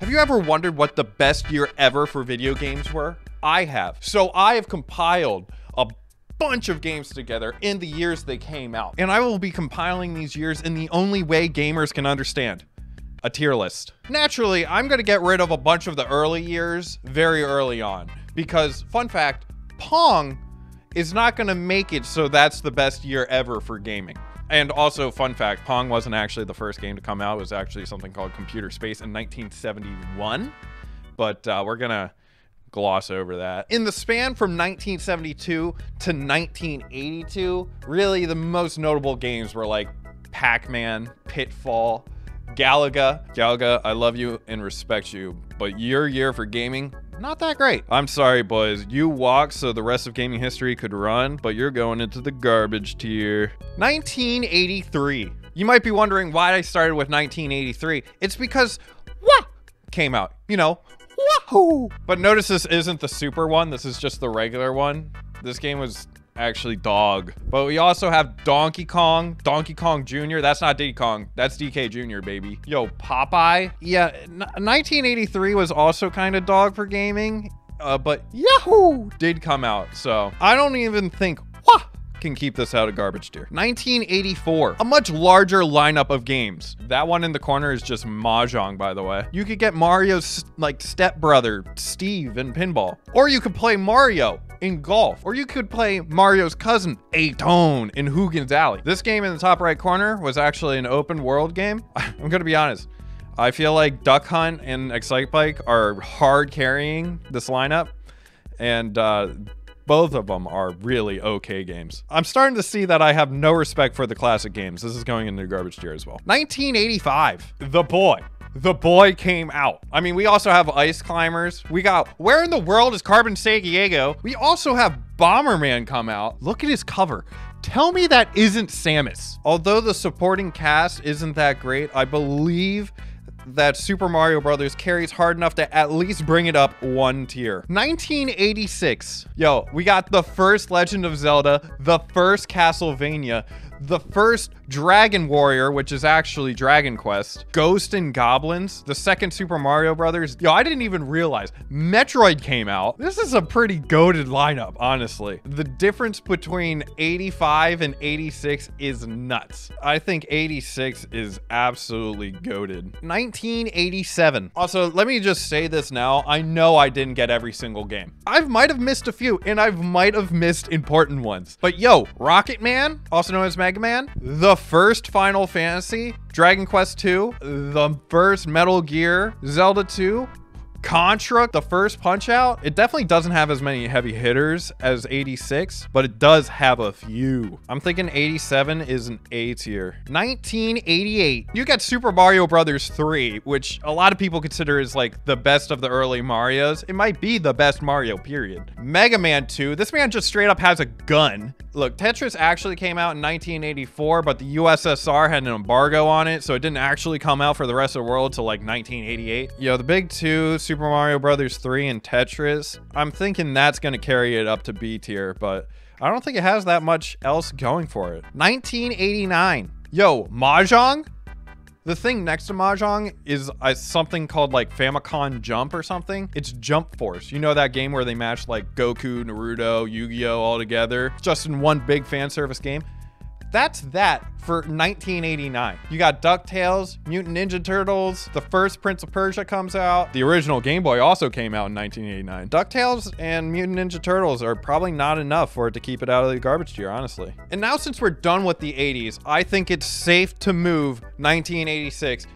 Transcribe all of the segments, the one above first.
Have you ever wondered what the best year ever for video games were? I have. So I have compiled a bunch of games together in the years they came out. And I will be compiling these years in the only way gamers can understand. A tier list. Naturally, I'm gonna get rid of a bunch of the early years very early on. Because, fun fact, Pong is not gonna make it so that's the best year ever for gaming. And also, fun fact, Pong wasn't actually the first game to come out. It was actually something called Computer Space in 1971. But we're gonna gloss over that. In the span from 1972 to 1982, really the most notable games were like Pac-Man, Pitfall, Galaga. Galaga, I love you and respect you, but your year for gaming, not that great. I'm sorry, boys. You walked so the rest of gaming history could run, but you're going into the garbage tier. 1983. You might be wondering why I started with 1983. It's because what came out, you know, wahoo! But notice this isn't the super one. This is just the regular one. This game was actually dog. But we also have Donkey Kong Jr. That's not Diddy Kong. That's DK Jr., baby. Yo, Popeye. Yeah, 1983 was also kind of dog for gaming. But Yahoo did come out. So I don't even think can keep this out of garbage tier. 1984, a much larger lineup of games. That one in the corner is just Mahjong, by the way. You could get Mario's like stepbrother, Steve, in pinball. Or you could play Mario in golf. Or you could play Mario's cousin, Atone, in Hoogan's Alley. This game in the top right corner was actually an open world game. I'm gonna be honest. I feel like Duck Hunt and Excite Bike are hard carrying this lineup. And both of them are really okay games. I'm starting to see that I have no respect for the classic games. This is going into the garbage tier as well. 1985, The Boy. The Boy came out. I mean, we also have Ice Climbers. We got Where in the World is Carmen Sandiego? We also have Bomberman come out. Look at his cover. Tell me that isn't Samus. Although the supporting cast isn't that great, I believe that Super Mario Brothers carries hard enough to at least bring it up one tier. 1986. Yo, we got the first Legend of Zelda, the first Castlevania, the first Dragon Warrior, which is actually Dragon Quest, Ghost and Goblins, the second Super Mario Brothers. Yo, I didn't even realize Metroid came out. This is a pretty goated lineup, honestly. The difference between 85 and 86 is nuts. I think 86 is absolutely goated. 1987. Also, let me just say this now. I know I didn't get every single game. I might have missed a few, and I might have missed important ones. But yo, Rocket Man, also known as Mega Man, the first Final Fantasy, Dragon Quest II, the first Metal Gear, Zelda 2, Contra, the first Punch-Out. It definitely doesn't have as many heavy hitters as 86, but it does have a few. I'm thinking 87 is an A tier. 1988, you got Super Mario Brothers 3, which a lot of people consider is like the best of the early Marios. It might be the best Mario, period. Mega Man 2, this man just straight up has a gun. Look, Tetris actually came out in 1984, but the USSR had an embargo on it, so it didn't actually come out for the rest of the world till like 1988. Yo, the big two, Super Mario Brothers 3 and Tetris, I'm thinking that's gonna carry it up to B tier, but I don't think it has that much else going for it. 1989. Yo, Mahjong? The thing next to Mahjong is something called like Famicom Jump or something. It's Jump Force. You know that game where they match like Goku, Naruto, Yu-Gi-Oh all together, just in one big fan service game? That's that for 1989. You got DuckTales, Mutant Ninja Turtles, the first Prince of Persia comes out. The original Game Boy also came out in 1989. DuckTales and Mutant Ninja Turtles are probably not enough for it to keep it out of the garbage tier, honestly. And now since we're done with the 80s, I think it's safe to move 1986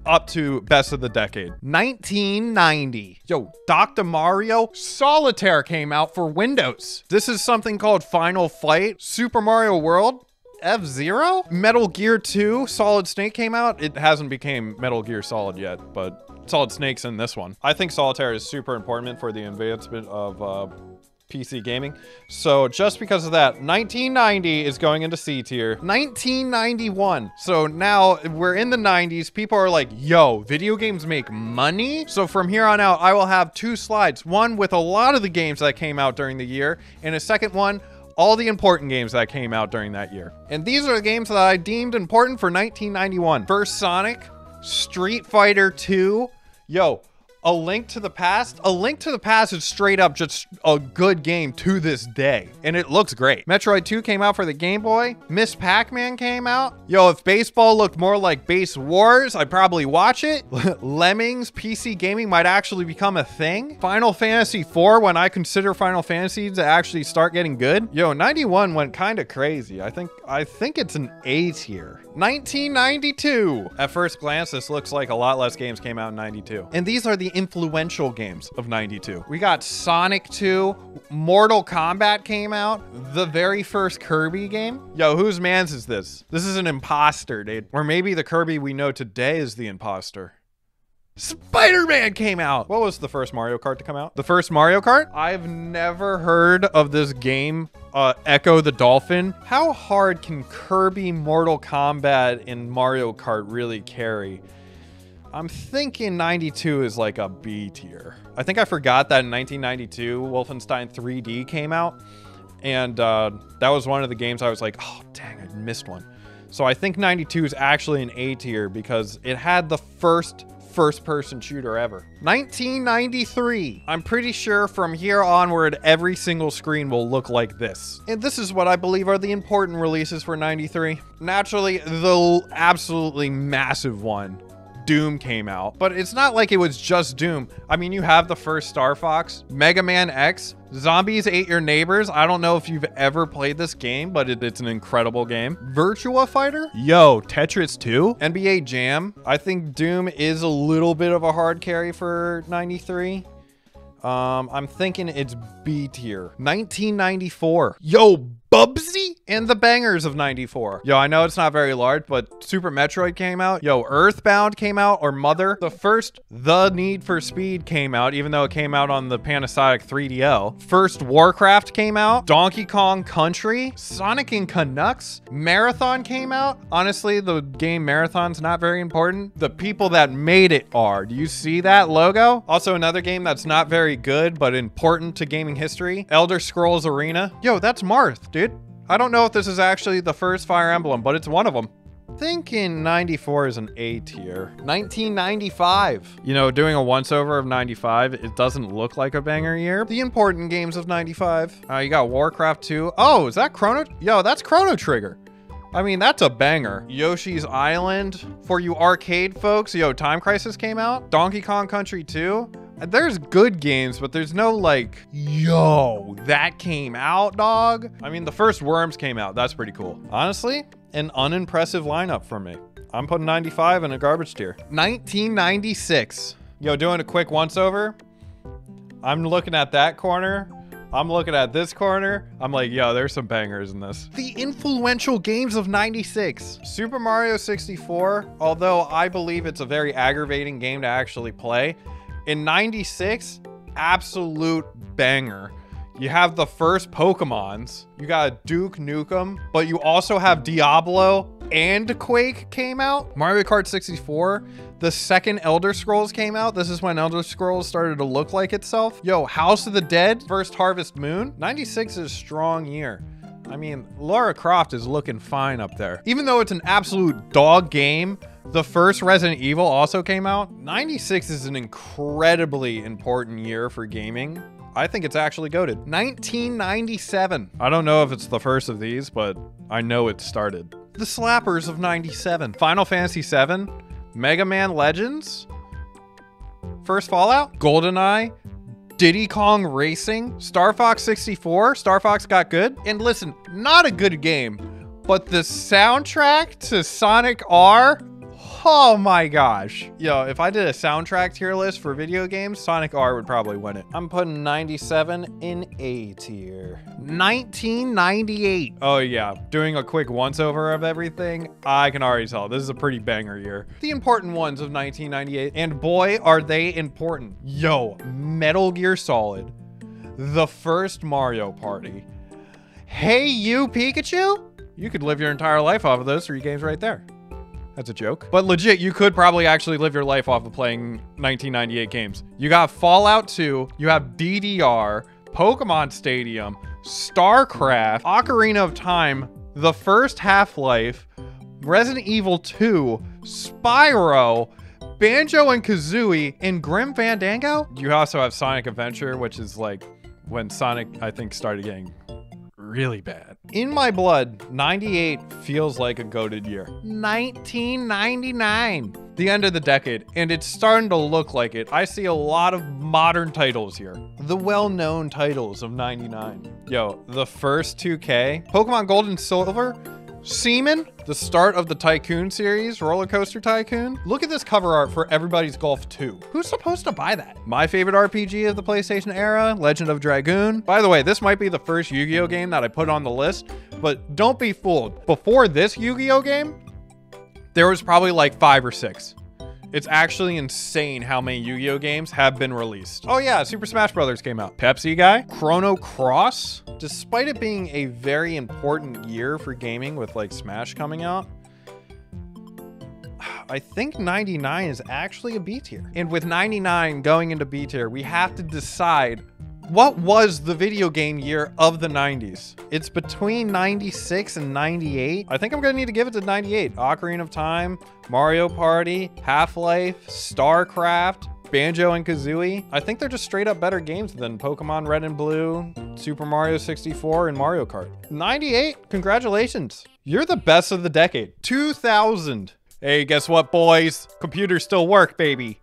up to best of the decade. 1990. Yo, Dr. Mario Solitaire came out for Windows. This is something called Final Fight, Super Mario World, F-Zero? Metal Gear 2, Solid Snake came out. It hasn't became Metal Gear Solid yet, but Solid Snake's in this one. I think Solitaire is super important for the advancement of PC gaming. So just because of that, 1990 is going into C tier. 1991. So now we're in the 90s. People are like, yo, video games make money? So from here on out, I will have two slides. One with a lot of the games that came out during the year, and a second one all the important games that came out during that year. And these are the games that I deemed important for 1991. First Sonic, Street Fighter 2. Yo, A Link to the Past? A Link to the Past is straight up just a good game to this day, and it looks great. Metroid 2 came out for the Game Boy. Miss Pac-Man came out. Yo, if baseball looked more like Base Wars, I'd probably watch it. Lemmings, PC gaming might actually become a thing. Final Fantasy 4, when I consider Final Fantasy to actually start getting good. Yo, 91 went kind of crazy. I think it's an A tier. 1992. At first glance, this looks like a lot less games came out in 92. And these are the influential games of 92. We got Sonic 2, Mortal Kombat came out, the very first Kirby game. Yo, whose man's is this? This is an imposter, dude. Or maybe the Kirby we know today is the imposter. Spider-Man came out. What was the first Mario Kart to come out? The first Mario Kart? I've never heard of this game, Echo the Dolphin. How hard can Kirby, Mortal Kombat, and Mario Kart really carry? I'm thinking 92 is like a B tier. I think I forgot that in 1992, Wolfenstein 3D came out. And that was one of the games I was like, oh, dang, I missed one. So I think 92 is actually an A tier because it had the first-person shooter ever. 1993. I'm pretty sure from here onward, every single screen will look like this. And this is what I believe are the important releases for 93. Naturally, the absolutely massive one, Doom, came out, but it's not like it was just Doom. I mean, you have the first Star Fox, Mega Man X, Zombies Ate Your Neighbors. I don't know if you've ever played this game, but it's an incredible game. Virtua Fighter? Yo, Tetris 2? NBA Jam? I think Doom is a little bit of a hard carry for 93. I'm thinking it's B tier. 1994. Yo, Bubsy and the bangers of 94. Yo, I know it's not very large, but Super Metroid came out. Yo, Earthbound came out, or Mother. The first The Need for Speed came out, even though it came out on the Panasonic 3DO. First Warcraft came out. Donkey Kong Country. Sonic and Canucks. Marathon came out. Honestly, the game Marathon's not very important. The people that made it are. Do you see that logo? Also, another game that's not very good, but important to gaming history. Elder Scrolls Arena. Yo, that's Marth, dude. I don't know if this is actually the first Fire Emblem, but it's one of them. Thinking 94 is an A tier. 1995. You know, doing a once-over of 95, it doesn't look like a banger year. The important games of 95. You got Warcraft 2. Oh, is that Chrono? Yo, that's Chrono Trigger. I mean, that's a banger. Yoshi's Island. For you arcade folks, yo, Time Crisis came out. Donkey Kong Country 2. There's good games, but there's no like, yo, that came out, dog. I mean, the first Worms came out. That's pretty cool. Honestly, an unimpressive lineup for me. I'm putting 95 in a garbage tier. 1996. Yo, doing a quick once over. I'm looking at that corner. I'm looking at this corner. I'm like, yo, there's some bangers in this. The influential games of 96. Super Mario 64, although I believe it's a very aggravating game to actually play. In 96, absolute banger. You have the first Pokemons. You got Duke Nukem, but you also have Diablo and Quake came out. Mario Kart 64. The second Elder Scrolls came out. This is when Elder Scrolls started to look like itself. Yo, House of the Dead, first Harvest Moon. 96 is a strong year. I mean, Lara Croft is looking fine up there. Even though it's an absolute dog game, the first Resident Evil also came out. 96 is an incredibly important year for gaming. I think it's actually goated. 1997. I don't know if it's the first of these, but I know it started. The slappers of 97. Final Fantasy VII, Mega Man Legends, first Fallout, GoldenEye, Diddy Kong Racing, Star Fox 64. Star Fox got good. And listen, not a good game, but the soundtrack to Sonic R, oh my gosh. Yo, if I did a soundtrack tier list for video games, Sonic R would probably win it. I'm putting 97 in A tier. 1998. Oh yeah, doing a quick once over of everything, I can already tell this is a pretty banger year. The important ones of 1998, and boy, are they important. Yo, Metal Gear Solid, the first Mario Party. Hey you, Pikachu? You could live your entire life off of those 3 games right there. That's a joke. But legit, you could probably actually live your life off of playing 1998 games. You got Fallout 2, you have DDR, Pokemon Stadium, StarCraft, Ocarina of Time, the first Half-Life, Resident Evil 2, Spyro, Banjo and Kazooie, and Grim Fandango. You also have Sonic Adventure, which is like when Sonic, I think, started getting really bad. In my blood, 98 feels like a goated year. 1999. The end of the decade, and it's starting to look like it. I see a lot of modern titles here. The well-known titles of 99. Yo, the first 2K, Pokemon Gold and Silver, Seaman, the start of the Tycoon series, Roller Coaster Tycoon. Look at this cover art for Everybody's Golf 2. Who's supposed to buy that? My favorite RPG of the PlayStation era, Legend of Dragoon. By the way, this might be the first Yu-Gi-Oh game that I put on the list, but don't be fooled. Before this Yu-Gi-Oh game, there was probably like 5 or 6. It's actually insane how many Yu-Gi-Oh games have been released. Oh yeah, Super Smash Brothers came out. Pepsi guy, Chrono Cross. Despite it being a very important year for gaming with like Smash coming out, I think 99 is actually a B tier. And with 99 going into B tier, we have to decide what was the video game year of the 90s? It's between 96 and 98. I think I'm gonna need to give it to 98. Ocarina of Time, Mario Party, Half-Life, StarCraft, Banjo and Kazooie. I think they're just straight up better games than Pokemon Red and Blue, Super Mario 64, and Mario Kart. 98, congratulations. You're the best of the decade. 2000. Hey, guess what, boys? Computers still work, baby.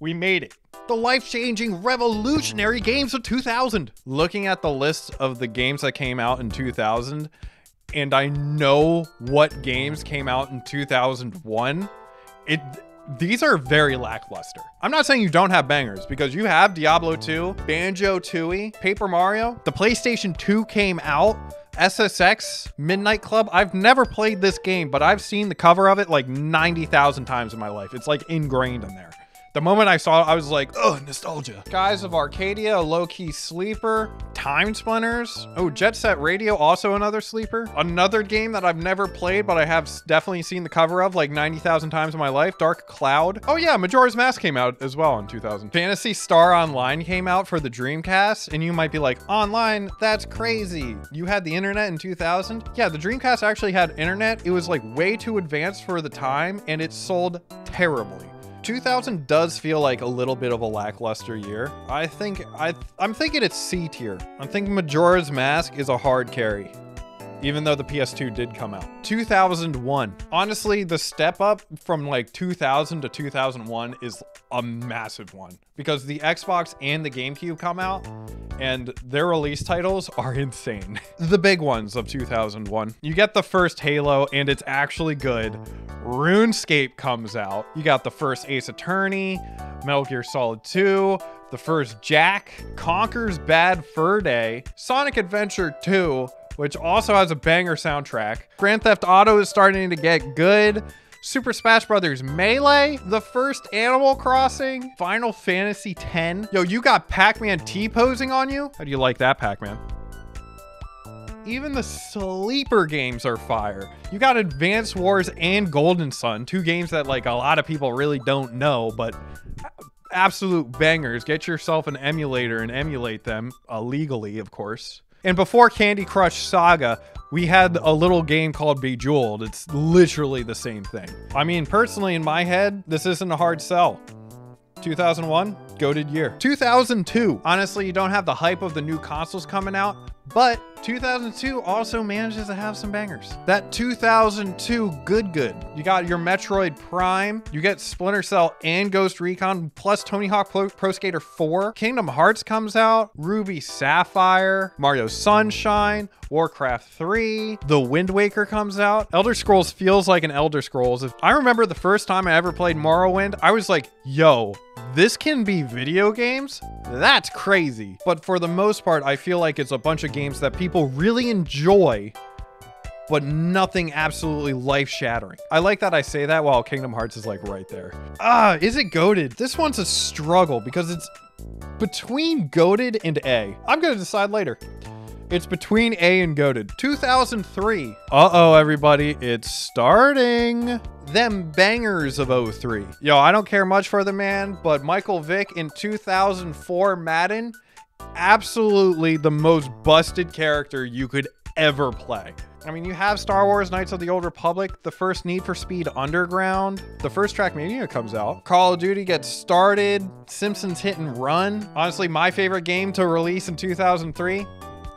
We made it. The life-changing, revolutionary games of 2000. Looking at the list of the games that came out in 2000, and I know what games came out in 2001, these are very lackluster. I'm not saying you don't have bangers, because you have Diablo 2, Banjo-Tooie, Paper Mario. The PlayStation 2 came out. Ssx Midnight Club. I've never played this game, but I've seen the cover of it like 90,000 times in my life. It's like ingrained in there. The moment I saw it, I was like, oh, nostalgia. Guys of Arcadia, a low-key sleeper. Time Splinters. Oh, Jet Set Radio, also another sleeper. Another game that I've never played, but I have definitely seen the cover of like 90,000 times in my life. Dark Cloud. Oh yeah, Majora's Mask came out as well in 2000. Phantasy Star Online came out for the Dreamcast, and you might be like, online? That's crazy. You had the internet in 2000? Yeah, the Dreamcast actually had internet. It was like way too advanced for the time, and it sold terribly. 2000 does feel like a little bit of a lackluster year. I'm thinking it's C tier. I'm thinking Majora's Mask is a hard carry, even though the PS2 did come out. 2001. Honestly, the step up from like 2000 to 2001 is a massive one, because the Xbox and the GameCube come out, and their release titles are insane. The big ones of 2001. You get the first Halo, and it's actually good. RuneScape comes out. You got the first Ace Attorney, Metal Gear Solid 2, the first Jack, Conker's Bad Fur Day, Sonic Adventure 2, which also has a banger soundtrack. Grand Theft Auto is starting to get good. Super Smash Brothers Melee, the first Animal Crossing, Final Fantasy X. Yo, you got Pac-Man T-posing on you? How do you like that, Pac-Man? Even the sleeper games are fire. You got Advance Wars and Golden Sun, 2 games that like a lot of people really don't know, but absolute bangers. Get yourself an emulator and emulate them, legally, of course. And before Candy Crush Saga, we had a little game called Bejeweled. It's literally the same thing. I mean, personally, in my head, this isn't a hard sell. 2001, goated year. 2002, honestly, you don't have the hype of the new consoles coming out, but 2002 also manages to have some bangers. That 2002 good. You got your Metroid Prime, you get Splinter Cell and Ghost Recon, plus Tony Hawk Pro Skater 4. Kingdom Hearts comes out, Ruby Sapphire, Mario Sunshine, Warcraft 3, The Wind Waker comes out. Elder Scrolls feels like an Elder Scrolls. I remember the first time I ever played Morrowind, I was like, yo, this can be video games? That's crazy. But for the most part, I feel like it's a bunch of games that people really enjoy, but nothing absolutely life-shattering. I like that I say that while Kingdom Hearts is like right there. Is it goated? This one's a struggle because it's between goated and A. I'm gonna decide later. It's between A and goated. 2003. Uh-oh, everybody, it's starting. Them bangers of 03. Yo, I don't care much for the man, but Michael Vick in 2004 Madden, absolutely the most busted character you could ever play. I mean, you have Star Wars Knights of the Old Republic, the first Need for Speed Underground, the first Trackmania comes out, Call of Duty gets started, Simpsons Hit and Run. Honestly, my favorite game to release in 2003,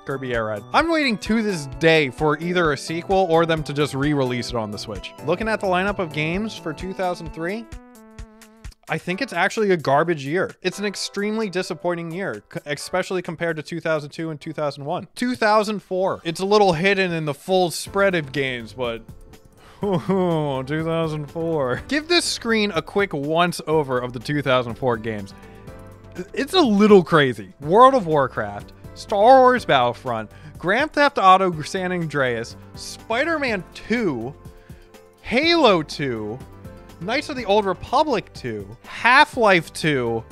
Kirby Air Ride. I'm waiting to this day for either a sequel or them to just re-release it on the Switch. Looking at the lineup of games for 2003, I think it's actually a garbage year. It's an extremely disappointing year, especially compared to 2002 and 2001. 2004, it's a little hidden in the full spread of games, but 2004. Give this screen a quick once over of the 2004 games. It's a little crazy. World of Warcraft, Star Wars Battlefront, Grand Theft Auto San Andreas, Spider-Man 2, Halo 2, Knights of the Old Republic 2, Half-Life 2,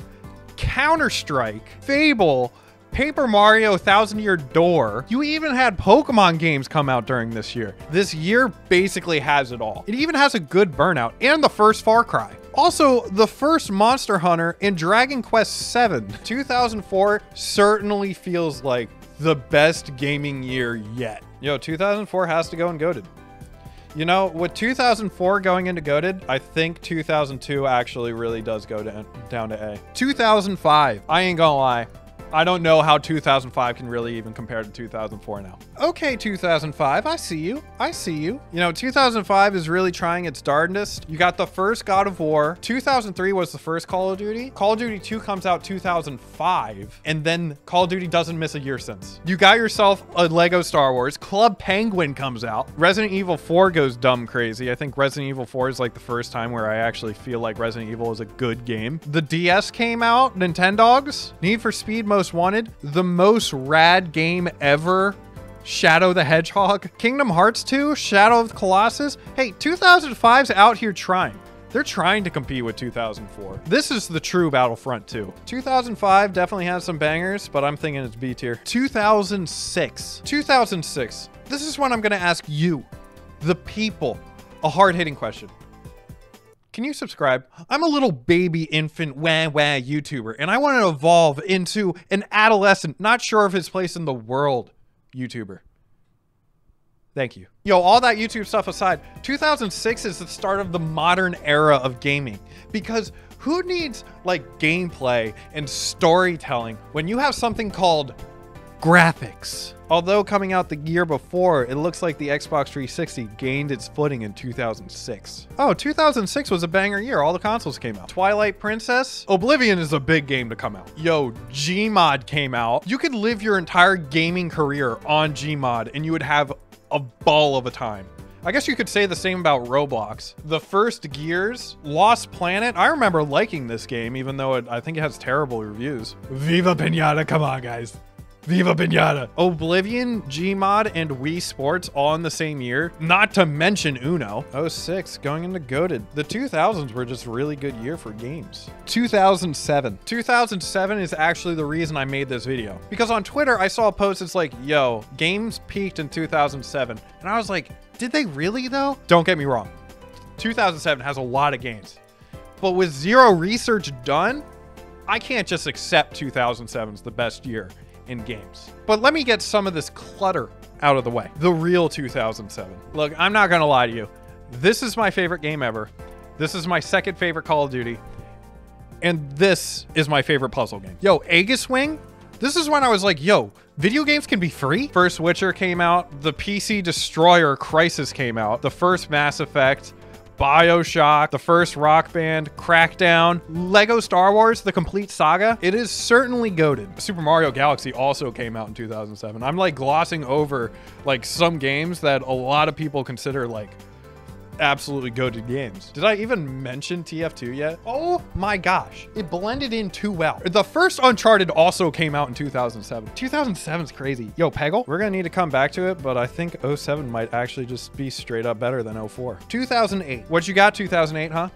Counter-Strike, Fable, Paper Mario Thousand Year Door. You even had Pokemon games come out during this year. This year basically has it all. It even has a good Burnout and the first Far Cry. Also, the first Monster Hunter and Dragon Quest VII. 2004 certainly feels like the best gaming year yet. Yo, 2004 has to go in GOATed. You know, with 2004 going into GOATed, I think 2002 actually really does go down to A. 2005, I ain't gonna lie. I don't know how 2005 can really even compare to 2004 now. Okay, 2005, I see you. I see you. You know, 2005 is really trying its darndest. You got the first God of War. 2003 was the first Call of Duty. Call of Duty 2 comes out 2005, and then Call of Duty doesn't miss a year since. You got yourself a Lego Star Wars. Club Penguin comes out. Resident Evil 4 goes dumb crazy. I think Resident Evil 4 is like the first time where I actually feel like Resident Evil is a good game. The DS came out. Nintendogs. Need for Speed Most Wanted, the most rad game ever, Shadow the Hedgehog, Kingdom Hearts 2, Shadow of the Colossus. Hey, 2005's out here trying. They're trying to compete with 2004. This is the true Battlefront 2. 2005 definitely has some bangers, but I'm thinking it's B tier. 2006. 2006. This is when I'm gonna ask you, the people, a hard-hitting question. Can you subscribe? I'm a little baby infant wah YouTuber, and I want to evolve into an adolescent, not sure of his place in the world YouTuber. Thank you. Yo, all that YouTube stuff aside, 2006 is the start of the modern era of gaming, because who needs like gameplay and storytelling when you have something called graphics? Although coming out the year before, it looks like the Xbox 360 gained its footing in 2006. Oh, 2006 was a banger year. All the consoles came out. Twilight Princess. Oblivion is a big game to come out. Yo, Gmod came out. You could live your entire gaming career on Gmod and you would have a ball of a time. I guess you could say the same about Roblox. The first Gears, Lost Planet. I remember liking this game, even though I think it has terrible reviews. Viva Pinata, come on, guys. Viva Pinata. Oblivion, Gmod, and Wii Sports all in the same year. Not to mention Uno. 06, going into GOATed. The 2000s were just a really good year for games. 2007. 2007 is actually the reason I made this video. Because on Twitter, I saw a post that's like, yo, games peaked in 2007. And I was like, did they really though? Don't get me wrong. 2007 has a lot of games. But with zero research done, I can't just accept 2007 is the best year in games. But let me get some of this clutter out of the way. The real 2007. Look, I'm not gonna lie to you. This is my favorite game ever. This is my second favorite Call of Duty. And this is my favorite puzzle game. Yo, Aegis Wing? This is when I was like, yo, video games can be free? First Witcher came out. The PC Destroyer Crisis came out. The first Mass Effect. BioShock, the first Rock Band, Crackdown, Lego Star Wars, the complete saga. It is certainly GOATed. Super Mario Galaxy also came out in 2007. I'm like glossing over like some games that a lot of people consider like absolutely GOATed games. Did I even mention TF2 yet? Oh my gosh, it blended in too well. The first Uncharted also came out in 2007. 2007 is crazy. Yo, Peggle, we're gonna need to come back to it, but I think 07 might actually just be straight up better than 04. 2008, what you got 2008, huh?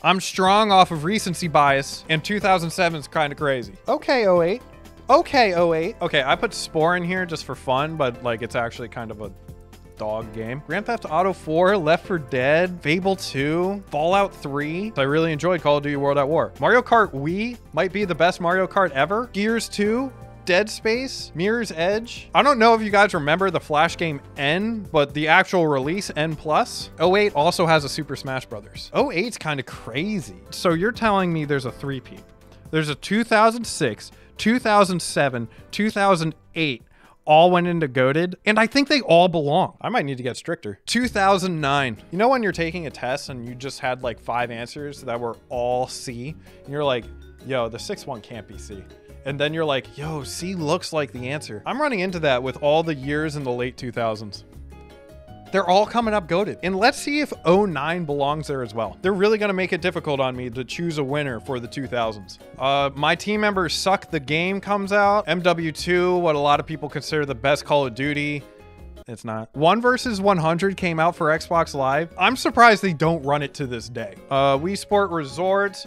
I'm strong off of recency bias, and 2007 is kind of crazy. Okay, 08. Okay, 08. Okay, I put Spore in here just for fun, but like it's actually kind of a dog game. Grand Theft Auto 4, Left 4 Dead, Fable 2, Fallout 3. I really enjoyed Call of Duty World at War. Mario Kart Wii might be the best Mario Kart ever. Gears 2, Dead Space, Mirror's Edge. I don't know if you guys remember the Flash game N, but the actual release N+. 08 also has a Super Smash Brothers. 08's kind of crazy. So you're telling me there's a three-peat. There's a 2006, 2007, 2008, all went into GOATed, and I think they all belong. I might need to get stricter. 2009. You know when you're taking a test and you just had like 5 answers that were all C, and you're like, yo, the 6th one can't be C. And then you're like, yo, C looks like the answer. I'm running into that with all the years in the late 2000s. They're all coming up GOATed. And let's see if 09 belongs there as well. They're really gonna make it difficult on me to choose a winner for the 2000s. My team member Suck the Game comes out. MW2, what a lot of people consider the best Call of Duty. It's not. 1 vs 100 came out for Xbox Live. I'm surprised they don't run it to this day. Wii Sport Resort,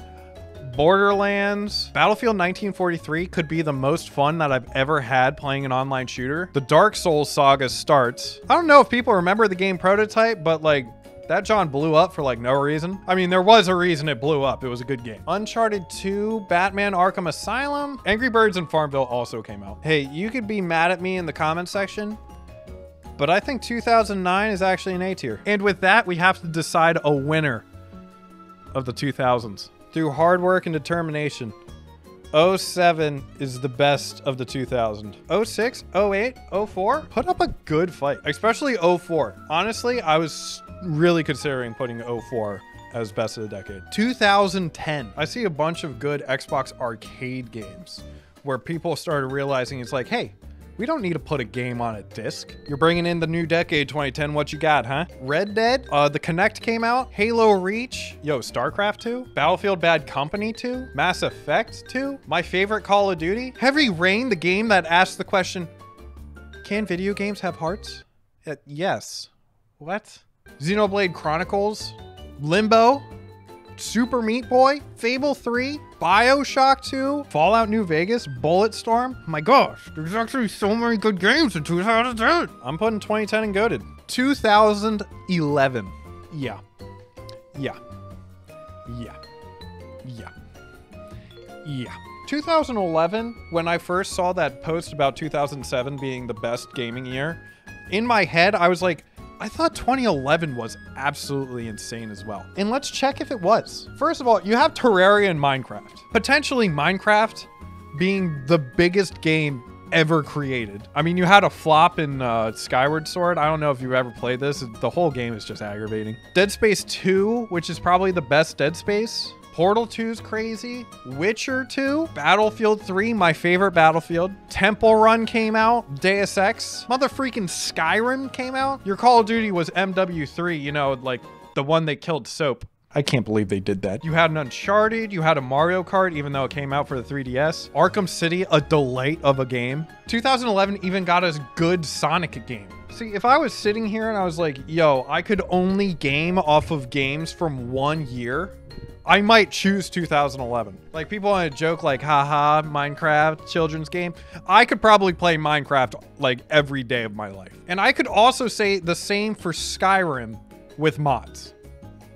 Borderlands, Battlefield 1943 could be the most fun that I've ever had playing an online shooter. The Dark Souls saga starts. I don't know if people remember the game Prototype, but like that John blew up for like no reason. I mean, there was a reason it blew up. It was a good game. Uncharted 2, Batman Arkham Asylum, Angry Birds and Farmville also came out. Hey, you could be mad at me in the comment section, but I think 2009 is actually an A tier. And with that, we have to decide a winner of the 2000s. Through hard work and determination, 07 is the best of the 2000. 06, 08, 04 put up a good fight, especially 04. Honestly, I was really considering putting 04 as best of the decade. 2010, I see a bunch of good Xbox arcade games where people started realizing it's like, hey, we don't need to put a game on a disc. You're bringing in the new decade, 2010. What you got, huh? Red Dead, the Kinect came out. Halo Reach, yo, StarCraft 2, Battlefield Bad Company 2, Mass Effect 2, my favorite Call of Duty, Heavy Rain, the game that asks the question, can video games have hearts? Yes. What? Xenoblade Chronicles, Limbo, Super Meat Boy, Fable 3, BioShock 2, Fallout New Vegas, Bulletstorm. My gosh, there's actually so many good games in 2010. I'm putting 2010 in GOATed. 2011. Yeah. 2011, when I first saw that post about 2007 being the best gaming year, in my head, I was like, I thought 2011 was absolutely insane as well. And let's check if it was. First of all, you have Terraria and Minecraft. Potentially Minecraft being the biggest game ever created. I mean, you had a flop in Skyward Sword. I don't know if you've ever played this. The whole game is just aggravating. Dead Space 2, which is probably the best Dead Space. Portal 2's crazy. Witcher 2. Battlefield 3, my favorite Battlefield. Temple Run came out. Deus Ex. Motherfreaking Skyrim came out. Your Call of Duty was MW3, you know, like the one that killed Soap. I can't believe they did that. You had an Uncharted, you had a Mario Kart, even though it came out for the 3DS. Arkham City, a delight of a game. 2011 even got us good Sonic game. See, if I was sitting here and I was like, yo, I could only game off of games from 1 year, I might choose 2011. Like, people want to joke like, haha, Minecraft, children's game. I could probably play Minecraft like every day of my life. And I could also say the same for Skyrim with mods.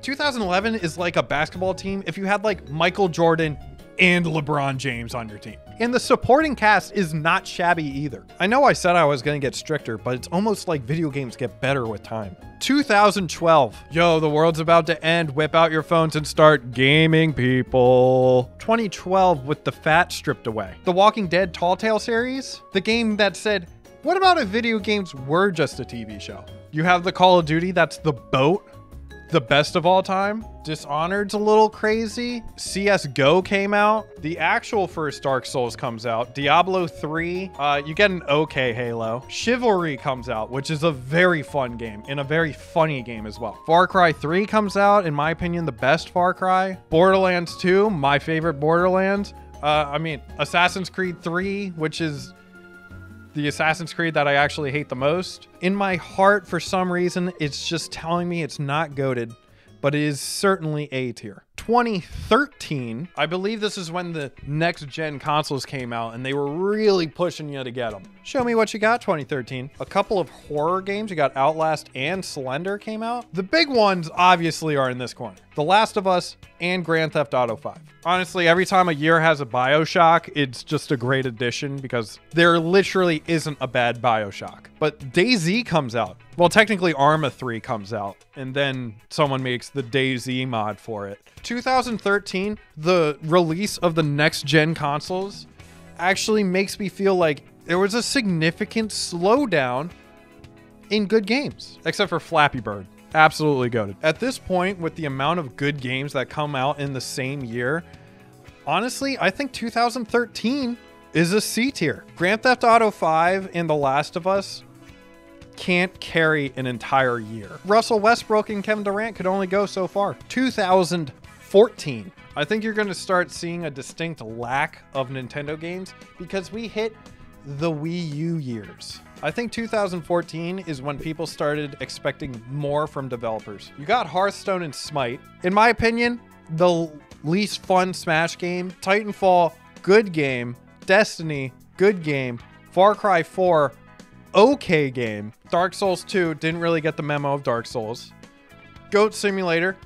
2011 is like a basketball team if you had like Michael Jordan and LeBron James on your team. And the supporting cast is not shabby either. I know I said I was gonna get stricter, but it's almost like video games get better with time. 2012. Yo, the world's about to end. Whip out your phones and start gaming, people. 2012 with the fat stripped away. The Walking Dead Tall Tale series, the game that said, what about if video games were just a TV show? You have the Call of Duty, that's the boat. The best of all time. Dishonored's a little crazy. CSGO came out. The actual first Dark Souls comes out. Diablo 3. You get an okay Halo. Chivalry comes out, which is a very fun game and a very funny game as well. Far Cry 3 comes out. In my opinion, the best Far Cry. Borderlands 2, my favorite Borderlands. I mean, Assassin's Creed 3, which is the Assassin's Creed that I actually hate the most. In my heart, for some reason, it's just telling me it's not GOATed, but it is certainly A tier. 2013, I believe this is when the next gen consoles came out and they were really pushing you to get them. Show me what you got, 2013. A couple of horror games. You got Outlast and Slender came out. The big ones obviously are in this corner. The Last of Us, and Grand Theft Auto 5. Honestly, every time a year has a BioShock, it's just a great addition because there literally isn't a bad BioShock. But DayZ comes out. Well, technically Arma 3 comes out, and then someone makes the DayZ mod for it. 2013, the release of the next-gen consoles actually makes me feel like there was a significant slowdown in good games, except for Flappy Bird. Absolutely goated. At this point, with the amount of good games that come out in the same year, honestly, I think 2013 is a C tier. Grand Theft Auto 5 and The Last of Us can't carry an entire year. Russell Westbrook and Kevin Durant could only go so far. 2014. I think you're going to start seeing a distinct lack of Nintendo games because we hit the Wii U years. I think 2014 is when people started expecting more from developers. You got Hearthstone and Smite. In my opinion, the least fun Smash game. Titanfall, good game. Destiny, good game. Far Cry 4, okay game. Dark Souls 2, didn't really get the memo of Dark Souls. Goat Simulator,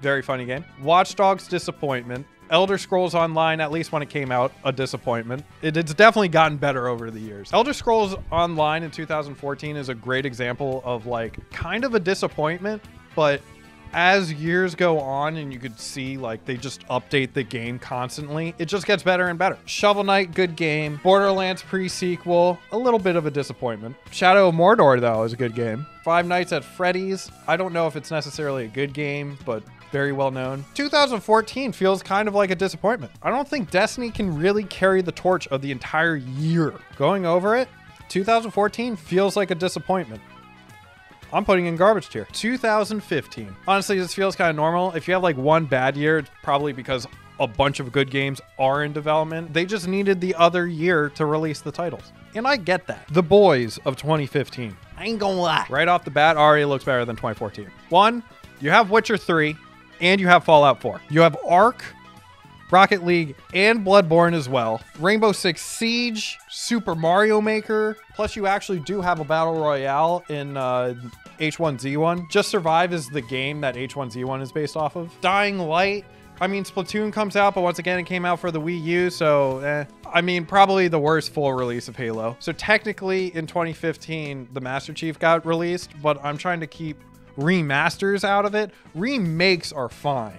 very funny game. Watch Dogs, disappointment. Elder Scrolls Online, at least when it came out, a disappointment. It's definitely gotten better over the years. Elder Scrolls Online in 2014 is a great example of like kind of a disappointment, but as years go on and you could see like they just update the game constantly, it just gets better and better. Shovel Knight, good game. Borderlands pre-sequel, a little bit of a disappointment. Shadow of Mordor though is a good game. Five Nights at Freddy's, I don't know if it's necessarily a good game, but very well known. 2014 feels kind of like a disappointment. I don't think Destiny can really carry the torch of the entire year. Going over it, 2014 feels like a disappointment. I'm putting in garbage tier. 2015. Honestly, this feels kind of normal. If you have like one bad year, it's probably because a bunch of good games are in development. They just needed the other year to release the titles. And I get that. The Boys of 2015. I ain't gonna lie. Right off the bat, already looks better than 2014. One, you have Witcher 3. And you have Fallout 4. You have Ark, Rocket League, and Bloodborne as well. Rainbow Six Siege, Super Mario Maker. Plus, you actually do have a Battle Royale in H1Z1. Just Survive is the game that H1Z1 is based off of. Dying Light. I mean, Splatoon comes out, but once again, it came out for the Wii U, so I mean, probably the worst full release of Halo. So technically, in 2015, the Master Chief got released, but I'm trying to keep remasters out of it. Remakes are fine,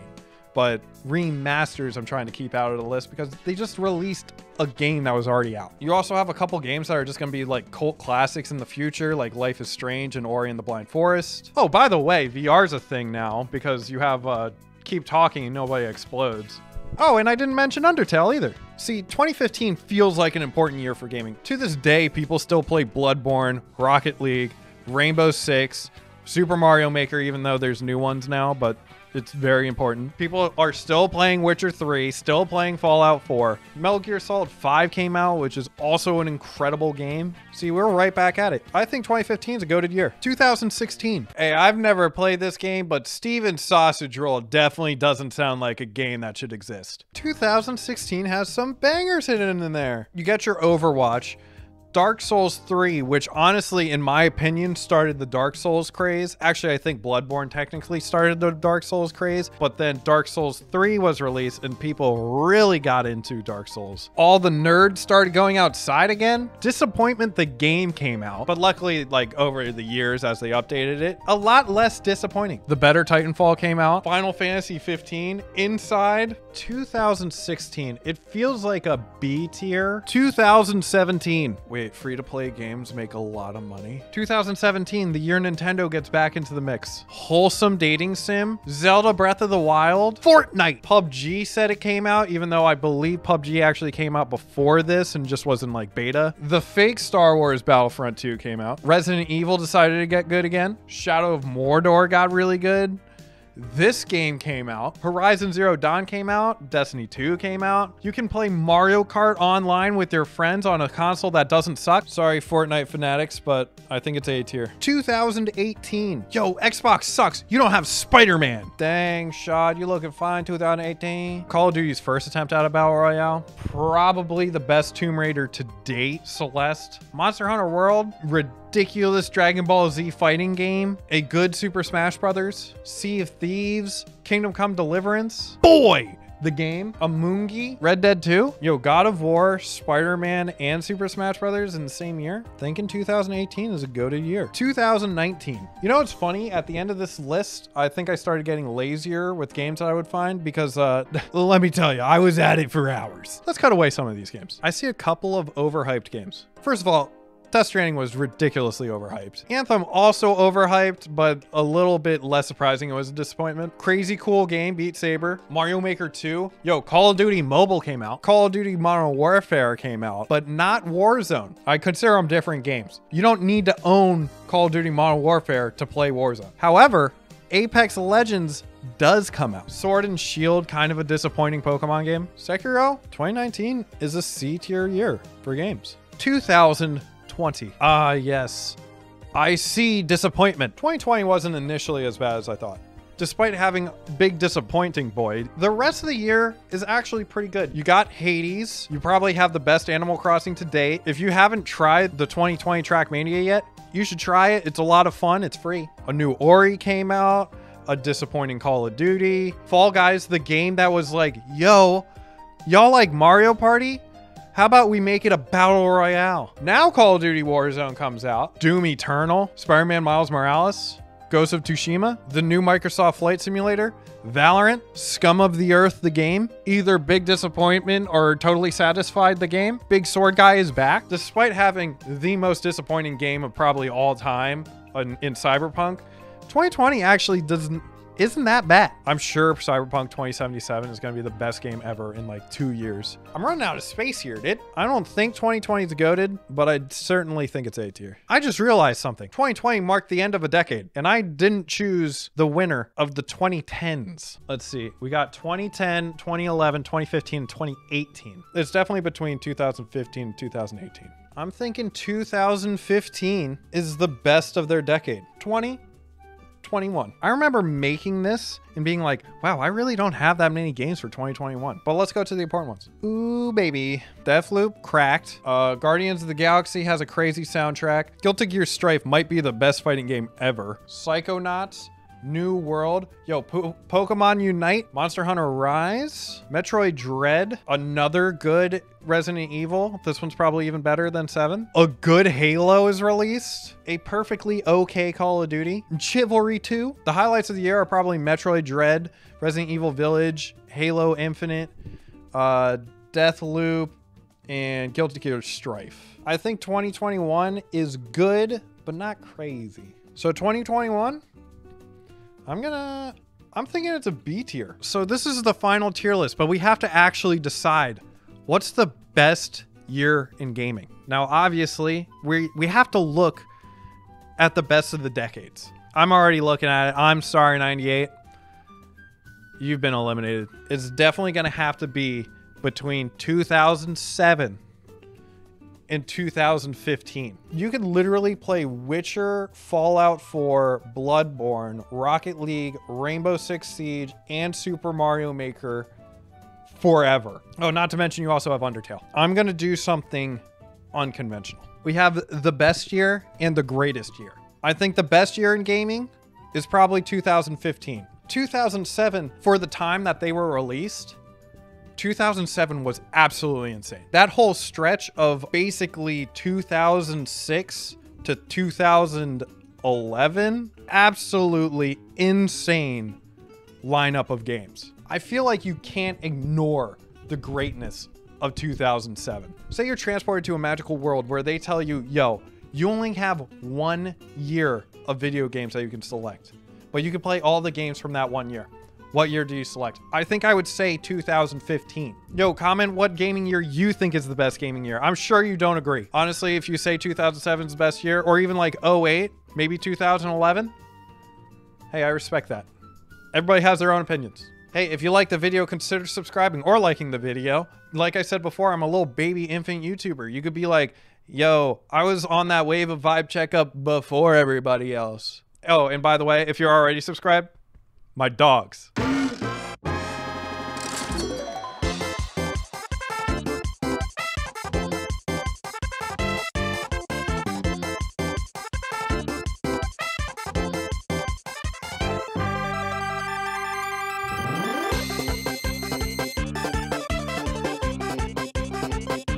but remasters I'm trying to keep out of the list because they just released a game that was already out. You also have a couple games that are just going to be like cult classics in the future, like Life is Strange and Ori and the Blind Forest. Oh, by the way, VR's a thing now because you have Keep Talking and Nobody Explodes. Oh, and I didn't mention Undertale either. See, 2015 feels like an important year for gaming. To this day, people still play Bloodborne, Rocket League, Rainbow Six, Super Mario Maker, even though there's new ones now, but it's very important. People are still playing Witcher 3, still playing Fallout 4. Metal Gear Solid 5 came out, which is also an incredible game. See, we're right back at it. I think 2015 is a goated year. 2016. Hey, I've never played this game, but Steven's Sausage Roll definitely doesn't sound like a game that should exist. 2016 has some bangers hidden in there. You get your Overwatch. Dark Souls 3, which honestly, in my opinion, started the Dark Souls craze. Actually, I think Bloodborne technically started the Dark Souls craze, but then Dark Souls 3 was released and people really got into Dark Souls. All the nerds started going outside again. Disappointment, the game came out, but luckily, like over the years as they updated it, a lot less disappointing. The better Titanfall came out. Final Fantasy 15, Inside. 2016, it feels like a B tier. 2017, wait, free-to-play games make a lot of money. 2017, the year Nintendo gets back into the mix. Wholesome dating sim, Zelda Breath of the Wild, Fortnite. PUBG said it came out, even though I believe PUBG actually came out before this and just wasn't like beta. The fake Star Wars Battlefront 2 came out. Resident Evil decided to get good again. Shadow of Mordor got really good. This game came out. Horizon Zero Dawn came out. Destiny 2 came out. You can play Mario Kart online with your friends on a console that doesn't suck. Sorry, Fortnite fanatics, but I think it's A tier. 2018. Yo, Xbox sucks. You don't have Spider-Man. Dang, Shad, you looking fine, 2018. Call of Duty's first attempt at a Battle Royale. Probably the best Tomb Raider to date. Celeste. Monster Hunter World, ridiculous. ridiculous Dragon Ball Z fighting game, a good Super Smash Brothers, Sea of Thieves, Kingdom Come Deliverance, boy, the game, Amungi, Red Dead 2, yo, God of War, Spider-Man, and Super Smash Brothers in the same year. Thinking 2018 is a goated year. 2019. You know what's funny? At the end of this list, I think I started getting lazier with games that I would find because, let me tell you, I was at it for hours. Let's cut away some of these games. I see a couple of overhyped games. First of all, Death Stranding was ridiculously overhyped. Anthem also overhyped, but a little bit less surprising. It was a disappointment. Crazy cool game, Beat Saber. Mario Maker 2. Yo, Call of Duty Mobile came out. Call of Duty Modern Warfare came out, but not Warzone. I consider them different games. You don't need to own Call of Duty Modern Warfare to play Warzone. However, Apex Legends does come out. Sword and Shield, kind of a disappointing Pokemon game. Sekiro, 2019 is a C tier year for games. 2020. Yes. I see disappointment. 2020 wasn't initially as bad as I thought. Despite having big disappointing boy, the rest of the year is actually pretty good. You got Hades. You probably have the best Animal Crossing to date. If you haven't tried the 2020 Trackmania yet, you should try it. It's a lot of fun. It's free. A new Ori came out. A disappointing Call of Duty. Fall Guys, the game that was like, yo, y'all like Mario Party? How about we make it a battle royale? Now Call of Duty Warzone comes out. Doom Eternal, Spider-Man Miles Morales, Ghost of Tsushima, the new Microsoft Flight Simulator, Valorant, Scum of the Earth, the game. Either big disappointment or totally satisfied, the game. Big Sword Guy is back. Despite having the most disappointing game of probably all time in Cyberpunk, 2020 actually isn't that bad. I'm sure Cyberpunk 2077 is going to be the best game ever in like 2 years. I'm running out of space here, dude. I don't think 2020 is goated, but I certainly think it's A tier. I just realized something. 2020 marked the end of a decade, and I didn't choose the winner of the 2010s. Let's see. We got 2010, 2011, 2015, and 2018. It's definitely between 2015 and 2018. I'm thinking 2015 is the best of their decade. 2021. I remember making this and being like, wow, I really don't have that many games for 2021. But let's go to the important ones. Ooh, baby. Deathloop, cracked. Guardians of the Galaxy has a crazy soundtrack. Guilty Gear Strife might be the best fighting game ever. Psychonauts, New World. Yo, Pokemon Unite, Monster Hunter Rise, Metroid Dread, another good Resident Evil. This one's probably even better than 7. A good Halo is released. A perfectly okay Call of Duty. Chivalry 2. The highlights of the year are probably Metroid Dread, Resident Evil Village, Halo Infinite, Deathloop, and Guilty Gear Strife. I think 2021 is good, but not crazy. So 2021, I'm thinking it's a B tier. So this is the final tier list, but we have to actually decide what's the best year in gaming. Now, obviously, we have to look at the best of the decades. I'm already looking at it. I'm sorry, 98. You've been eliminated. It's definitely going to have to be between 2007 and 2015. You could literally play Witcher, Fallout 4, Bloodborne, Rocket League, Rainbow Six Siege, and Super Mario Maker forever. Oh, not to mention you also have Undertale. I'm gonna do something unconventional. We have the best year and the greatest year. I think the best year in gaming is probably 2015. 2007, for the time that they were released, 2007 was absolutely insane. That whole stretch of basically 2006 to 2011, absolutely insane lineup of games. I feel like you can't ignore the greatness of 2007. Say you're transported to a magical world where they tell you, yo, you only have 1 year of video games that you can select, but you can play all the games from that 1 year. What year do you select? I think I would say 2015. Yo, comment what gaming year you think is the best gaming year. I'm sure you don't agree. Honestly, if you say 2007 is the best year, or even like 08, maybe 2011, hey, I respect that. Everybody has their own opinions. Hey, if you like the video, consider subscribing or liking the video. Like I said before, I'm a little baby infant YouTuber. You could be like, yo, I was on that wave of Vibe Checkup before everybody else. Oh, and by the way, if you're already subscribed, my dogs.